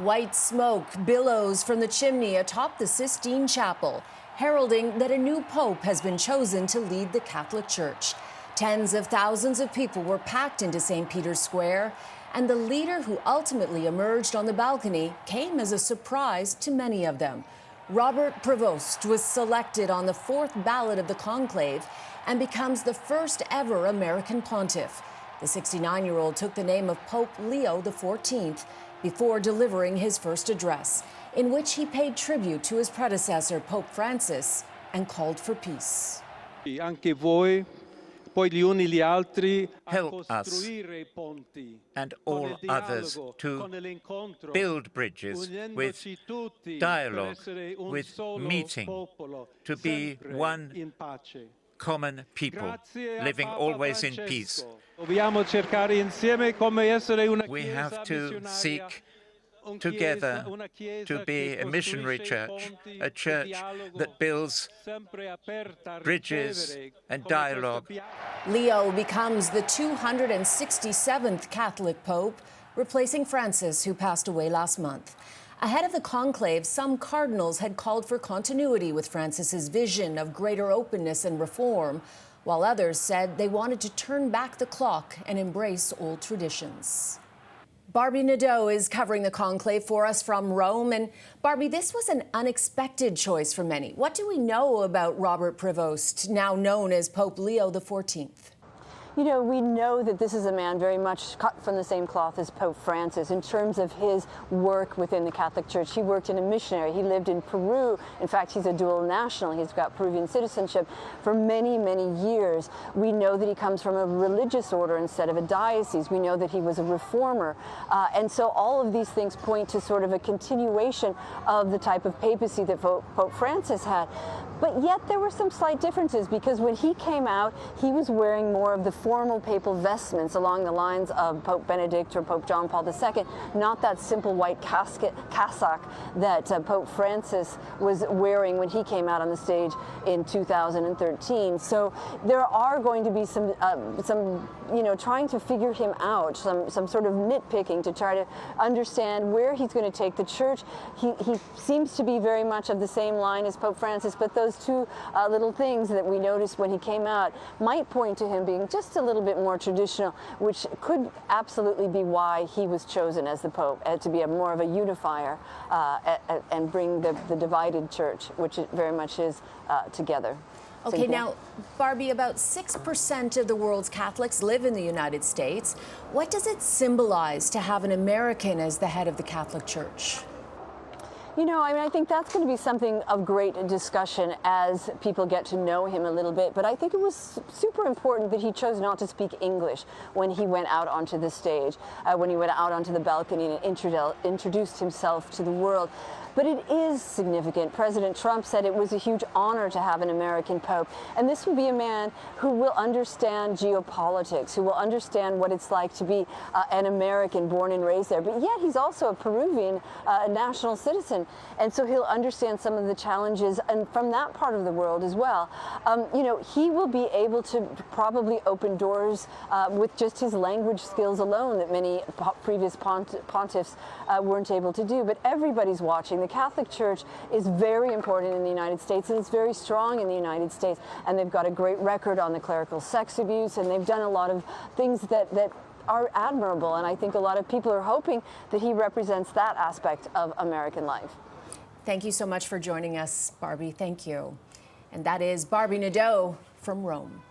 White smoke billows from the chimney atop the Sistine Chapel, heralding that a new pope has been chosen to lead the Catholic Church. Tens of thousands of people were packed into St. Peter's Square, and the leader who ultimately emerged on the balcony came as a surprise to many of them. Robert Prevost was selected on the fourth ballot of the conclave and becomes the first ever American pontiff. The 69-year-old took the name of Pope Leo XIV before delivering his first address, in which he paid tribute to his predecessor, Pope Francis, and called for peace. Help us and all others to build bridges with dialogue, with meeting, to be one common people, living always in peace. We have to seek together to be a missionary church, a church that builds bridges and dialogue. Leo becomes the 267th Catholic Pope, replacing Francis, who passed away last month. Ahead of the conclave, some cardinals had called for continuity with Francis's vision of greater openness and reform, while others said they wanted to turn back the clock and embrace old traditions. Barbie Nadeau is covering the conclave for us from Rome. And Barbie, this was an unexpected choice for many. What do we know about Robert Prevost, now known as Pope Leo XIV? You know, we know that this is a man very much cut from the same cloth as Pope Francis in terms of his work within the Catholic Church. He worked in a missionary. He lived in Peru. In fact, he's a dual national. He's got Peruvian citizenship for many, many years. We know that he comes from a religious order instead of a diocese. We know that he was a reformer. And so all of these things point to sort of a continuation of the type of papacy that Pope Francis had. But yet there were some slight differences, because when he came out, he was wearing more of the formal papal vestments along the lines of Pope Benedict or Pope John Paul II, not that simple white cassock that Pope Francis was wearing when he came out on the stage in 2013. So there are going to be some trying to figure him out, some sort of nitpicking to try to understand where he's going to take the church. He seems to be very much of the same line as Pope Francis, but those two little things that we noticed when he came out might point to him being just a little bit more traditional, which could absolutely be why he was chosen as the Pope, to be more of a unifier and bring the divided church, which it very much is, together. Okay, now, Barbie, about 6% of the world's Catholics live in the United States. What does it symbolize to have an American as the head of the Catholic Church? You know, I mean, I think that's going to be something of great discussion as people get to know him a little bit. But I think it was super important that he chose not to speak English when he went out onto the stage, when he went out onto the balcony and introduced himself to the world. But it is significant. President Trump said it was a huge honor to have an American Pope. And this will be a man who will understand geopolitics, who will understand what it's like to be an American born and raised there. But yet he's also a Peruvian national citizen. And so he'll understand some of the challenges and from that part of the world as well. You know, he will be able to probably open doors with just his language skills alone that many previous pontiffs weren't able to do. But everybody's watching. The Catholic Church is very important in the United States, and it's very strong in the United States, and they've got a great record on the clerical sex abuse, and they've done a lot of things that are admirable, and I think a lot of people are hoping that he represents that aspect of American life. Thank you so much for joining us, Barbie. Thank you. And that is Barbie Nadeau from Rome.